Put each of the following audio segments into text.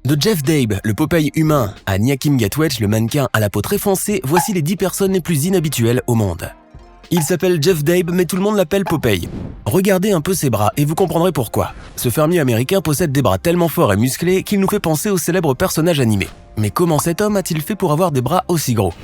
De Jeff Dabe, le Popeye humain, à Nyakim Gatwetch, le mannequin à la peau très foncée, voici les 10 personnes les plus inhabituelles au monde. Il s'appelle Jeff Dabe, mais tout le monde l'appelle Popeye. Regardez un peu ses bras et vous comprendrez pourquoi. Ce fermier américain possède des bras tellement forts et musclés qu'il nous fait penser au célèbre personnage animé. Mais comment cet homme a-t-il fait pour avoir des bras aussi gros?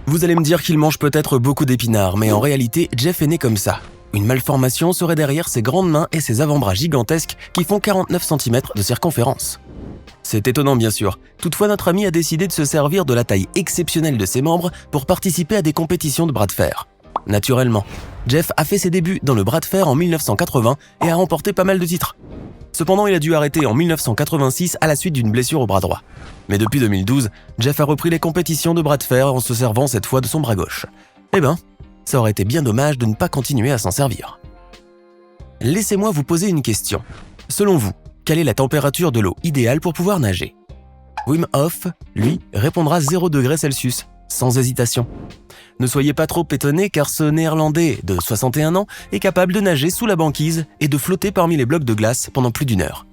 Vous allez me dire qu'il mange peut-être beaucoup d'épinards, mais en réalité, Jeff est né comme ça. Une malformation serait derrière ses grandes mains et ses avant-bras gigantesques qui font 49 cm de circonférence. C'est étonnant bien sûr, toutefois notre ami a décidé de se servir de la taille exceptionnelle de ses membres pour participer à des compétitions de bras de fer. Naturellement, Jeff a fait ses débuts dans le bras de fer en 1980 et a remporté pas mal de titres. Cependant, il a dû arrêter en 1986 à la suite d'une blessure au bras droit. Mais depuis 2012, Jeff a repris les compétitions de bras de fer en se servant cette fois de son bras gauche. Eh ben, ça aurait été bien dommage de ne pas continuer à s'en servir. Laissez-moi vous poser une question. Selon vous, quelle est la température de l'eau idéale pour pouvoir nager? Wim Hof, lui, répondra 0 degrés Celsius, sans hésitation. Ne soyez pas trop étonnés car ce Néerlandais de 61 ans est capable de nager sous la banquise et de flotter parmi les blocs de glace pendant plus d'1 heure.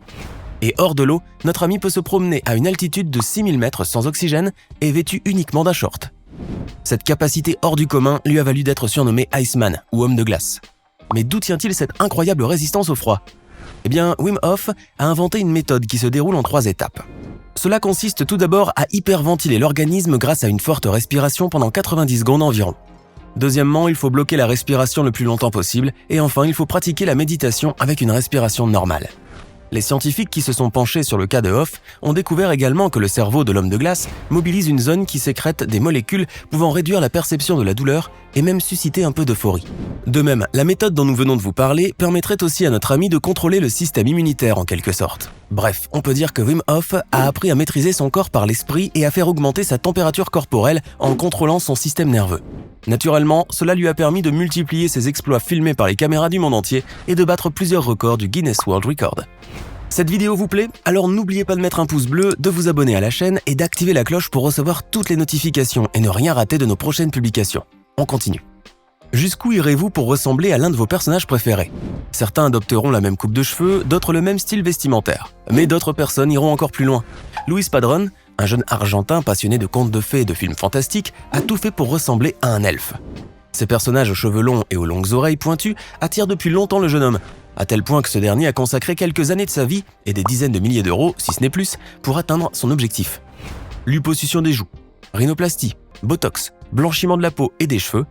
Et hors de l'eau, notre ami peut se promener à une altitude de 6000 mètres sans oxygène et vêtu uniquement d'un short. Cette capacité hors du commun lui a valu d'être surnommé Iceman ou homme de glace. Mais d'où tient-il cette incroyable résistance au froid? Eh bien, Wim Hof a inventé une méthode qui se déroule en 3 étapes. Cela consiste tout d'abord à hyperventiler l'organisme grâce à une forte respiration pendant 90 secondes environ. Deuxièmement, il faut bloquer la respiration le plus longtemps possible. Et enfin, il faut pratiquer la méditation avec une respiration normale. Les scientifiques qui se sont penchés sur le cas de Hof ont découvert également que le cerveau de l'homme de glace mobilise une zone qui sécrète des molécules pouvant réduire la perception de la douleur et même susciter un peu d'euphorie. De même, la méthode dont nous venons de vous parler permettrait aussi à notre ami de contrôler le système immunitaire en quelque sorte. Bref, on peut dire que Wim Hof a appris à maîtriser son corps par l'esprit et à faire augmenter sa température corporelle en contrôlant son système nerveux. Naturellement, cela lui a permis de multiplier ses exploits filmés par les caméras du monde entier et de battre plusieurs records du Guinness World Record. Cette vidéo vous plaît? Alors n'oubliez pas de mettre un pouce bleu, de vous abonner à la chaîne et d'activer la cloche pour recevoir toutes les notifications et ne rien rater de nos prochaines publications. On continue. Jusqu'où irez-vous pour ressembler à l'un de vos personnages préférés? Certains adopteront la même coupe de cheveux, d'autres le même style vestimentaire. Mais d'autres personnes iront encore plus loin. Luis Padrón, un jeune argentin passionné de contes de fées et de films fantastiques, a tout fait pour ressembler à un elfe. Ces personnages aux cheveux longs et aux longues oreilles pointues attirent depuis longtemps le jeune homme, à tel point que ce dernier a consacré quelques années de sa vie et des dizaines de milliers d'euros, si ce n'est plus, pour atteindre son objectif. Liposuction des joues, rhinoplastie, botox, blanchiment de la peau et des cheveux,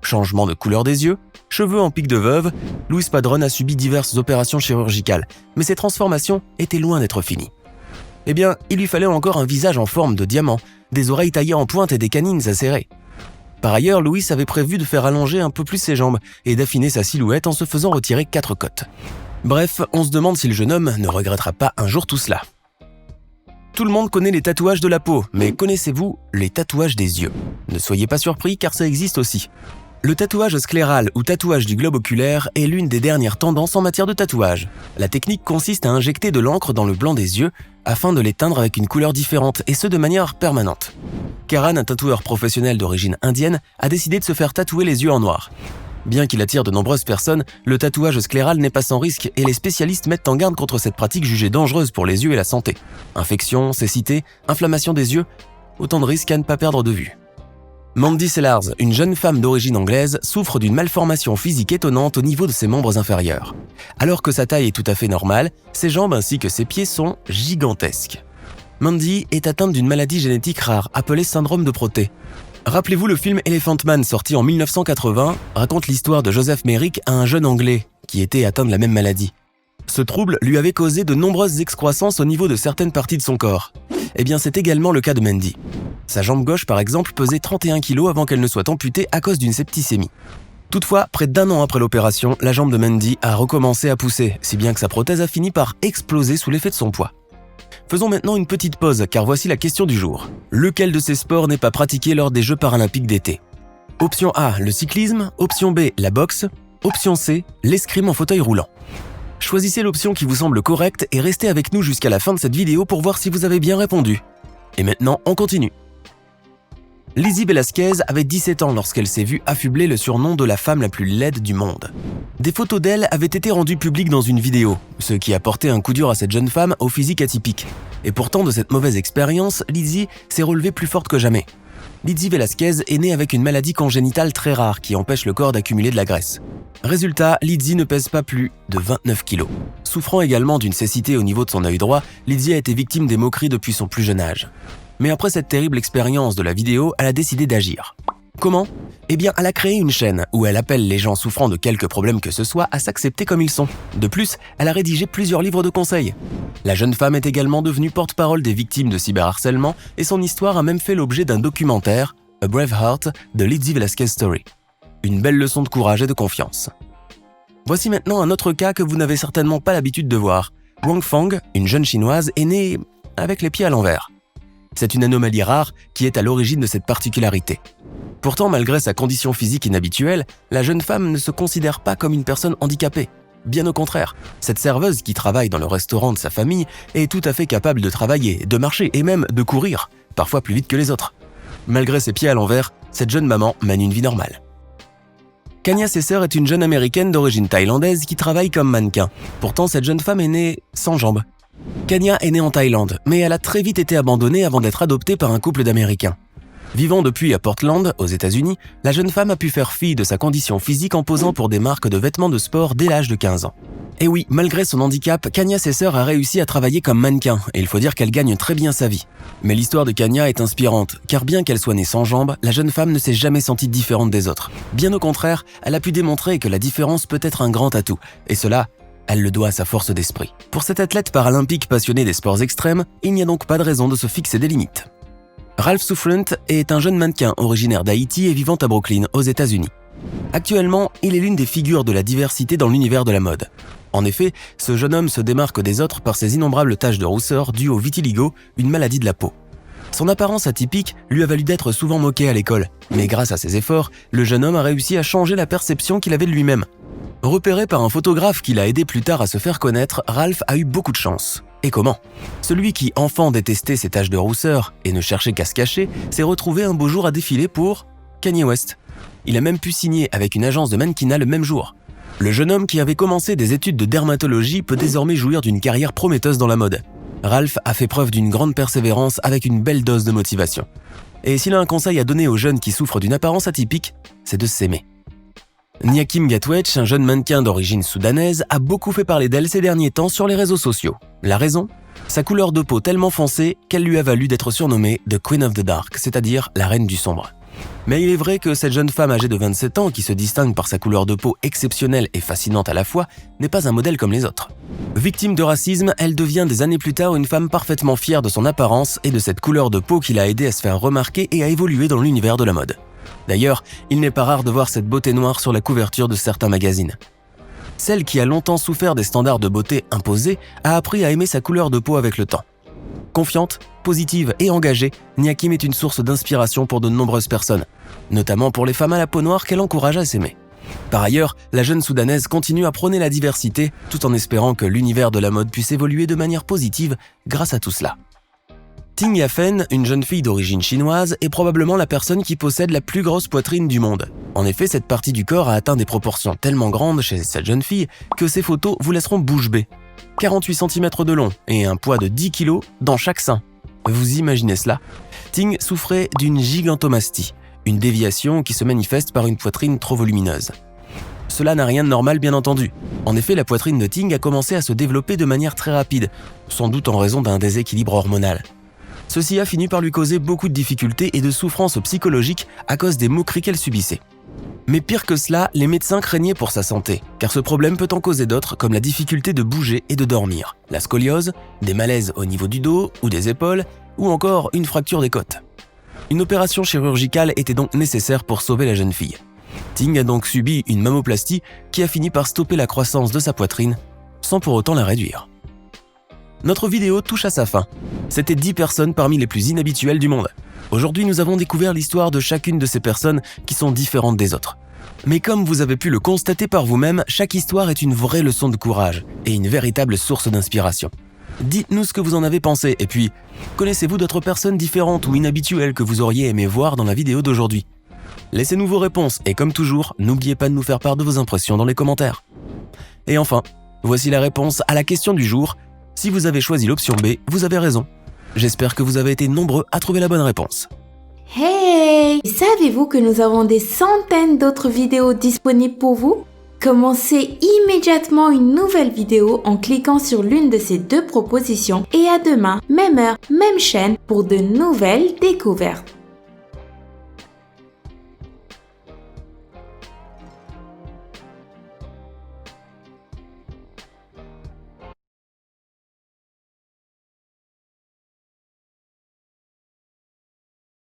changement de couleur des yeux, cheveux en pique de veuve, Luis Padrón a subi diverses opérations chirurgicales, mais ces transformations étaient loin d'être finies. Eh bien, il lui fallait encore un visage en forme de diamant, des oreilles taillées en pointe et des canines acérées. Par ailleurs, Luis avait prévu de faire allonger un peu plus ses jambes et d'affiner sa silhouette en se faisant retirer 4 côtes. Bref, on se demande si le jeune homme ne regrettera pas un jour tout cela. Tout le monde connaît les tatouages de la peau, mais connaissez-vous les tatouages des yeux? Ne soyez pas surpris car ça existe aussi. Le tatouage scléral ou tatouage du globe oculaire est l'une des dernières tendances en matière de tatouage. La technique consiste à injecter de l'encre dans le blanc des yeux afin de les teindre avec une couleur différente et ce de manière permanente. Karan, un tatoueur professionnel d'origine indienne, a décidé de se faire tatouer les yeux en noir. Bien qu'il attire de nombreuses personnes, le tatouage scléral n'est pas sans risque et les spécialistes mettent en garde contre cette pratique jugée dangereuse pour les yeux et la santé. Infection, cécité, inflammation des yeux, autant de risques à ne pas perdre de vue. Mandy Sellars, une jeune femme d'origine anglaise, souffre d'une malformation physique étonnante au niveau de ses membres inférieurs. Alors que sa taille est tout à fait normale, ses jambes ainsi que ses pieds sont gigantesques. Mandy est atteinte d'une maladie génétique rare appelée syndrome de Proté. Rappelez-vous le film Elephant Man sorti en 1980 raconte l'histoire de Joseph Merrick à un jeune Anglais qui était atteint de la même maladie. Ce trouble lui avait causé de nombreuses excroissances au niveau de certaines parties de son corps. Eh bien, c'est également le cas de Mandy. Sa jambe gauche, par exemple, pesait 31 kg avant qu'elle ne soit amputée à cause d'une septicémie. Toutefois, près d'1 an après l'opération, la jambe de Mandy a recommencé à pousser, si bien que sa prothèse a fini par exploser sous l'effet de son poids. Faisons maintenant une petite pause, car voici la question du jour. Lequel de ces sports n'est pas pratiqué lors des Jeux paralympiques d'été? Option A, le cyclisme. Option B, la boxe. Option C, l'escrime en fauteuil roulant. Choisissez l'option qui vous semble correcte et restez avec nous jusqu'à la fin de cette vidéo pour voir si vous avez bien répondu. Et maintenant, on continue. Lizzie Velasquez avait 17 ans lorsqu'elle s'est vue affublée le surnom de la femme la plus laide du monde. Des photos d'elle avaient été rendues publiques dans une vidéo, ce qui a porté un coup dur à cette jeune femme au physique atypique. Et pourtant, de cette mauvaise expérience, Lizzie s'est relevée plus forte que jamais. Lizzie Velasquez est née avec une maladie congénitale très rare qui empêche le corps d'accumuler de la graisse. Résultat, Lizzie ne pèse pas plus de 29 kilos. Souffrant également d'une cécité au niveau de son œil droit, Lizzie a été victime des moqueries depuis son plus jeune âge. Mais après cette terrible expérience de la vidéo, elle a décidé d'agir. Comment ? Eh bien, elle a créé une chaîne où elle appelle les gens souffrant de quelque problème que ce soit à s'accepter comme ils sont. De plus, elle a rédigé plusieurs livres de conseils. La jeune femme est également devenue porte-parole des victimes de cyberharcèlement et son histoire a même fait l'objet d'un documentaire, A Brave Heart, de Lizzie Velasquez Story. Une belle leçon de courage et de confiance. Voici maintenant un autre cas que vous n'avez certainement pas l'habitude de voir. Wang Fang, une jeune chinoise, est née avec les pieds à l'envers. C'est une anomalie rare qui est à l'origine de cette particularité. Pourtant, malgré sa condition physique inhabituelle, la jeune femme ne se considère pas comme une personne handicapée. Bien au contraire, cette serveuse qui travaille dans le restaurant de sa famille est tout à fait capable de travailler, de marcher et même de courir, parfois plus vite que les autres. Malgré ses pieds à l'envers, cette jeune maman mène une vie normale. Kanya Sesser est une jeune américaine d'origine thaïlandaise qui travaille comme mannequin. Pourtant, cette jeune femme est née sans jambes. Kanya est née en Thaïlande, mais elle a très vite été abandonnée avant d'être adoptée par un couple d'Américains. Vivant depuis à Portland, aux États-Unis, la jeune femme a pu faire fi de sa condition physique en posant pour des marques de vêtements de sport dès l'âge de 15 ans. Et oui, malgré son handicap, Kanya Sesser a réussi à travailler comme mannequin, et il faut dire qu'elle gagne très bien sa vie. Mais l'histoire de Kanya est inspirante, car bien qu'elle soit née sans jambes, la jeune femme ne s'est jamais sentie différente des autres. Bien au contraire, elle a pu démontrer que la différence peut être un grand atout, et cela, elle le doit à sa force d'esprit. Pour cet athlète paralympique passionné des sports extrêmes, il n'y a donc pas de raison de se fixer des limites. Ralph Souffrant est un jeune mannequin originaire d'Haïti et vivant à Brooklyn, aux États-Unis. Actuellement, il est l'une des figures de la diversité dans l'univers de la mode. En effet, ce jeune homme se démarque des autres par ses innombrables taches de rousseur dues au vitiligo, une maladie de la peau. Son apparence atypique lui a valu d'être souvent moqué à l'école, mais grâce à ses efforts, le jeune homme a réussi à changer la perception qu'il avait de lui-même. Repéré par un photographe qui l'a aidé plus tard à se faire connaître, Ralph a eu beaucoup de chance. Et comment ? Celui qui, enfant, détestait ses taches de rousseur et ne cherchait qu'à se cacher, s'est retrouvé un beau jour à défiler pour Kanye West. Il a même pu signer avec une agence de mannequinat le même jour. Le jeune homme qui avait commencé des études de dermatologie peut désormais jouir d'une carrière prometteuse dans la mode. Ralph a fait preuve d'une grande persévérance avec une belle dose de motivation. Et s'il a un conseil à donner aux jeunes qui souffrent d'une apparence atypique, c'est de s'aimer. Nyakim Gatwech, un jeune mannequin d'origine soudanaise, a beaucoup fait parler d'elle ces derniers temps sur les réseaux sociaux. La raison ? Sa couleur de peau tellement foncée qu'elle lui a valu d'être surnommée The Queen of the Dark, c'est-à-dire la reine du sombre. Mais il est vrai que cette jeune femme âgée de 27 ans, qui se distingue par sa couleur de peau exceptionnelle et fascinante à la fois, n'est pas un modèle comme les autres. Victime de racisme, elle devient des années plus tard une femme parfaitement fière de son apparence et de cette couleur de peau qui l'a aidée à se faire remarquer et à évoluer dans l'univers de la mode. D'ailleurs, il n'est pas rare de voir cette beauté noire sur la couverture de certains magazines. Celle qui a longtemps souffert des standards de beauté imposés a appris à aimer sa couleur de peau avec le temps. Confiante, positive et engagée, Nyakim est une source d'inspiration pour de nombreuses personnes, notamment pour les femmes à la peau noire qu'elle encourage à s'aimer. Par ailleurs, la jeune Soudanaise continue à prôner la diversité tout en espérant que l'univers de la mode puisse évoluer de manière positive grâce à tout cela. Ting Yafen, une jeune fille d'origine chinoise, est probablement la personne qui possède la plus grosse poitrine du monde. En effet, cette partie du corps a atteint des proportions tellement grandes chez cette jeune fille que ces photos vous laisseront bouche bée. 48 cm de long et un poids de 10 kg dans chaque sein. Vous imaginez cela ? Ting souffrait d'une gigantomastie, une déviation qui se manifeste par une poitrine trop volumineuse. Cela n'a rien de normal bien entendu. En effet, la poitrine de Ting a commencé à se développer de manière très rapide, sans doute en raison d'un déséquilibre hormonal. Ceci a fini par lui causer beaucoup de difficultés et de souffrances psychologiques à cause des moqueries qu'elle subissait. Mais pire que cela, les médecins craignaient pour sa santé, car ce problème peut en causer d'autres comme la difficulté de bouger et de dormir, la scoliose, des malaises au niveau du dos ou des épaules, ou encore une fracture des côtes. Une opération chirurgicale était donc nécessaire pour sauver la jeune fille. Ting a donc subi une mammoplastie qui a fini par stopper la croissance de sa poitrine, sans pour autant la réduire. Notre vidéo touche à sa fin. C'était 10 personnes parmi les plus inhabituelles du monde. Aujourd'hui, nous avons découvert l'histoire de chacune de ces personnes qui sont différentes des autres. Mais comme vous avez pu le constater par vous-même, chaque histoire est une vraie leçon de courage et une véritable source d'inspiration. Dites-nous ce que vous en avez pensé et puis, connaissez-vous d'autres personnes différentes ou inhabituelles que vous auriez aimé voir dans la vidéo d'aujourd'hui? Laissez-nous vos réponses et comme toujours, n'oubliez pas de nous faire part de vos impressions dans les commentaires. Et enfin, voici la réponse à la question du jour. Si vous avez choisi l'option B, vous avez raison. J'espère que vous avez été nombreux à trouver la bonne réponse. Hey! Savez-vous que nous avons des centaines d'autres vidéos disponibles pour vous? Commencez immédiatement une nouvelle vidéo en cliquant sur l'une de ces deux propositions et à demain, même heure, même chaîne pour de nouvelles découvertes.